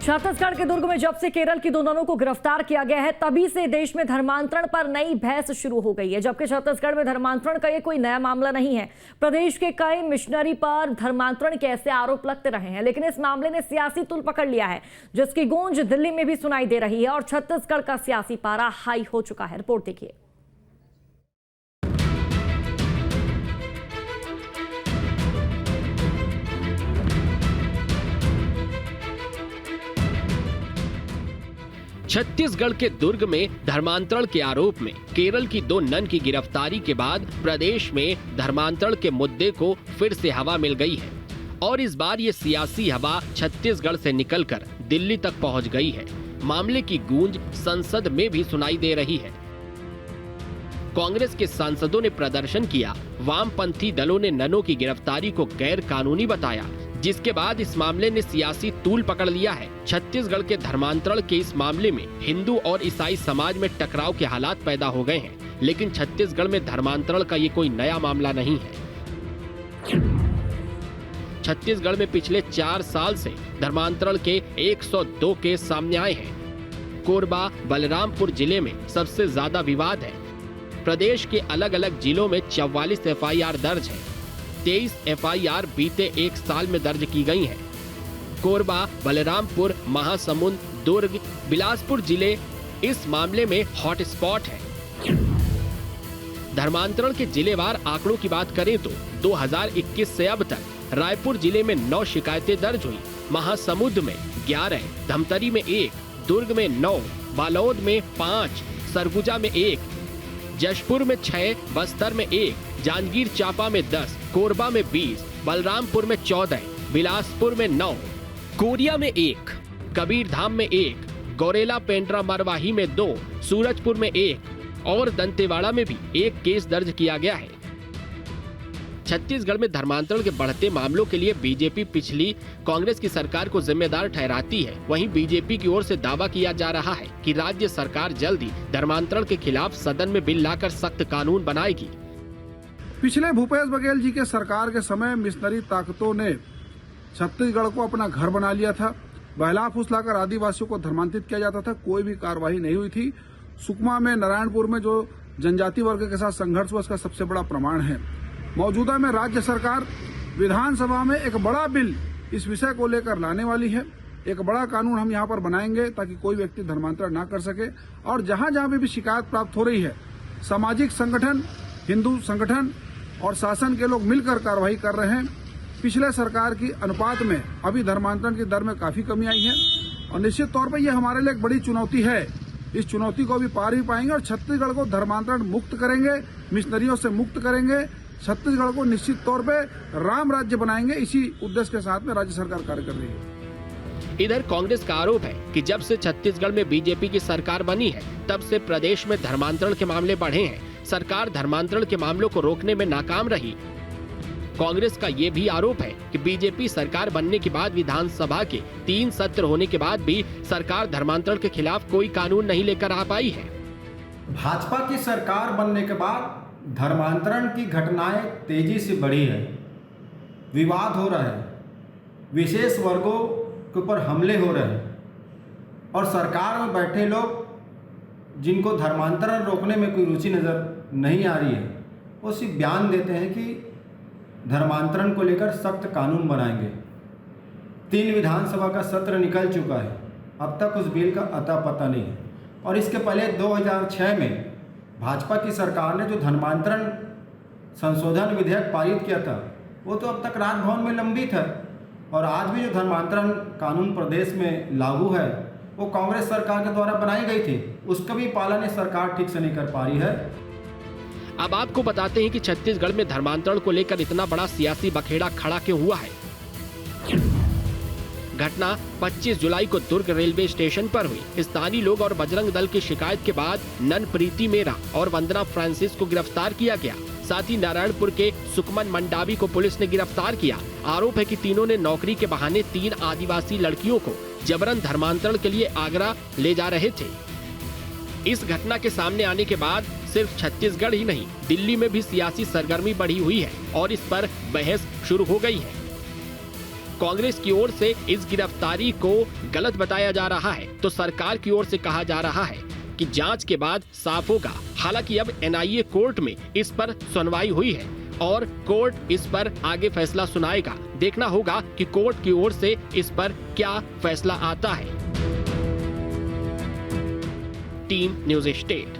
छत्तीसगढ़ के दुर्ग में जब से केरल की दोनों को गिरफ्तार किया गया है, तभी से देश में धर्मांतरण पर नई बहस शुरू हो गई है। जबकि छत्तीसगढ़ में धर्मांतरण का ये कोई नया मामला नहीं है। प्रदेश के कई मिशनरी पर धर्मांतरण के ऐसे आरोप लगते रहे हैं, लेकिन इस मामले ने सियासी तूल पकड़ लिया है, जिसकी गूंज दिल्ली में भी सुनाई दे रही है और छत्तीसगढ़ का सियासी पारा हाई हो चुका है। रिपोर्ट देखिए। छत्तीसगढ़ के दुर्ग में धर्मांतरण के आरोप में केरल की दो नन की गिरफ्तारी के बाद प्रदेश में धर्मांतरण के मुद्दे को फिर से हवा मिल गई है और इस बार ये सियासी हवा छत्तीसगढ़ से निकलकर दिल्ली तक पहुंच गई है। मामले की गूंज संसद में भी सुनाई दे रही है। कांग्रेस के सांसदों ने प्रदर्शन किया, वामपंथी दलों ने ननों की गिरफ्तारी को गैर कानूनी बताया, जिसके बाद इस मामले ने सियासी तूल पकड़ लिया है। छत्तीसगढ़ के धर्मांतरण के इस मामले में हिंदू और ईसाई समाज में टकराव के हालात पैदा हो गए हैं, लेकिन छत्तीसगढ़ में धर्मांतरण का ये कोई नया मामला नहीं है। छत्तीसगढ़ में पिछले 4 साल से धर्मांतरण के 102 केस सामने आए हैं। कोरबा बलरामपुर जिले में सबसे ज्यादा विवाद है। प्रदेश के अलग अलग जिलों में 44 FIR दर्ज है। 23 FIR बीते 1 साल में दर्ज की गई हैं। कोरबा, बलरामपुर, महासमुंद, दुर्ग, बिलासपुर जिले इस मामले में हॉटस्पॉट है। धर्मांतरण के जिलेवार आंकड़ों की बात करें तो 2021 से अब तक रायपुर जिले में 9 शिकायतें दर्ज हुई, महासमुंद में 11, धमतरी में 1, दुर्ग में 9, बालोद में 5, सरगुजा में 1, जशपुर में 6, बस्तर में 1, जांजगीर चांपा में 10, कोरबा में 20, बलरामपुर में 14, बिलासपुर में 9, कोरिया में 1, कबीरधाम में 1, गौरेला पेंड्रा मरवाही में 2, सूरजपुर में 1 और दंतेवाड़ा में भी 1 केस दर्ज किया गया है। छत्तीसगढ़ में धर्मांतरण के बढ़ते मामलों के लिए बीजेपी पिछली कांग्रेस की सरकार को जिम्मेदार ठहराती है। वहीं बीजेपी की ओर से दावा किया जा रहा है कि राज्य सरकार जल्द ही धर्मांतरण के खिलाफ सदन में बिल लाकर सख्त कानून बनाएगी। पिछले भूपेश बघेल जी के सरकार के समय मिशनरी ताकतों ने छत्तीसगढ़ को अपना घर बना लिया था। बहला फुसलाकर आदिवासियों को धर्मांतरित किया जाता था, कोई भी कार्रवाई नहीं हुई थी। सुकमा में, नारायणपुर में जो जनजाति वर्ग के साथ संघर्ष हुआ, उसका सबसे बड़ा प्रमाण है। मौजूदा में राज्य सरकार विधानसभा में एक बड़ा बिल इस विषय को लेकर लाने वाली है। एक बड़ा कानून हम यहाँ पर बनाएंगे ताकि कोई व्यक्ति धर्मांतरण ना कर सके। और जहाँ जहाँ भी शिकायत प्राप्त हो रही है, सामाजिक संगठन, हिंदू संगठन और शासन के लोग मिलकर कार्रवाई कर रहे हैं। पिछले सरकार की अनुपात में अभी धर्मांतरण की दर में काफी कमी आई है और निश्चित तौर पर यह हमारे लिए एक बड़ी चुनौती है। इस चुनौती को भी पार भी पाएंगे और छत्तीसगढ़ को धर्मांतरण मुक्त करेंगे, मिशनरियों से मुक्त करेंगे। छत्तीसगढ़ को निश्चित तौर पे राम राज्य बनाएंगे। इसी उद्देश्य के साथ में राज्य सरकार कार्य कर रही है। इधर कांग्रेस का आरोप है कि जब से छत्तीसगढ़ में बीजेपी की सरकार बनी है, तब से प्रदेश में धर्मांतरण के मामले बढ़े हैं। सरकार धर्मांतरण के मामलों को रोकने में नाकाम रही। कांग्रेस का ये भी आरोप है कि बीजेपी सरकार बनने के बाद विधानसभा के 3 सत्र होने के बाद भी सरकार धर्मांतरण के खिलाफ कोई कानून नहीं लेकर आ पाई है। भाजपा की सरकार बनने के बाद धर्मांतरण की घटनाएं तेजी से बढ़ी है। विवाद हो रहा है, विशेष वर्गों के ऊपर हमले हो रहे हैं और सरकार में बैठे लोग जिनको धर्मांतरण रोकने में कोई रुचि नज़र नहीं आ रही है, वो सिर्फ बयान देते हैं कि धर्मांतरण को लेकर सख्त कानून बनाएंगे। 3 विधानसभा का सत्र निकल चुका है, अब तक उस बिल का अता पता नहीं है। और इसके पहले 2006 में भाजपा की सरकार ने जो धर्मांतरण संशोधन विधेयक पारित किया था, वो तो अब तक राजभवन में लंबित है। और आज भी जो धर्मांतरण कानून प्रदेश में लागू है, वो कांग्रेस सरकार के द्वारा बनाई गई थी, उसका भी पालन ये सरकार ठीक से नहीं कर पा रही है। अब आपको बताते हैं कि छत्तीसगढ़ में धर्मांतरण को लेकर इतना बड़ा सियासी बखेड़ा खड़ा क्यों हुआ है। घटना 25 जुलाई को दुर्ग रेलवे स्टेशन पर हुई। स्थानीय लोग और बजरंग दल की शिकायत के बाद नन प्रीति मेरा और वंदना फ्रांसिस को गिरफ्तार किया गया। साथ ही नारायणपुर के सुकमन मंडावी को पुलिस ने गिरफ्तार किया। आरोप है कि तीनों ने नौकरी के बहाने 3 आदिवासी लड़कियों को जबरन धर्मांतरण के लिए आगरा ले जा रहे थे। इस घटना के सामने आने के बाद सिर्फ छत्तीसगढ़ ही नहीं, दिल्ली में भी सियासी सरगर्मी बढ़ी हुई है और इस पर बहस शुरू हो गई है। कांग्रेस की ओर से इस गिरफ्तारी को गलत बताया जा रहा है तो सरकार की ओर से कहा जा रहा है कि जांच के बाद साफ होगा। हालांकि अब एनआईए कोर्ट में इस पर सुनवाई हुई है और कोर्ट इस पर आगे फैसला सुनाएगा। देखना होगा कि कोर्ट की ओर से इस पर क्या फैसला आता है। Team news state.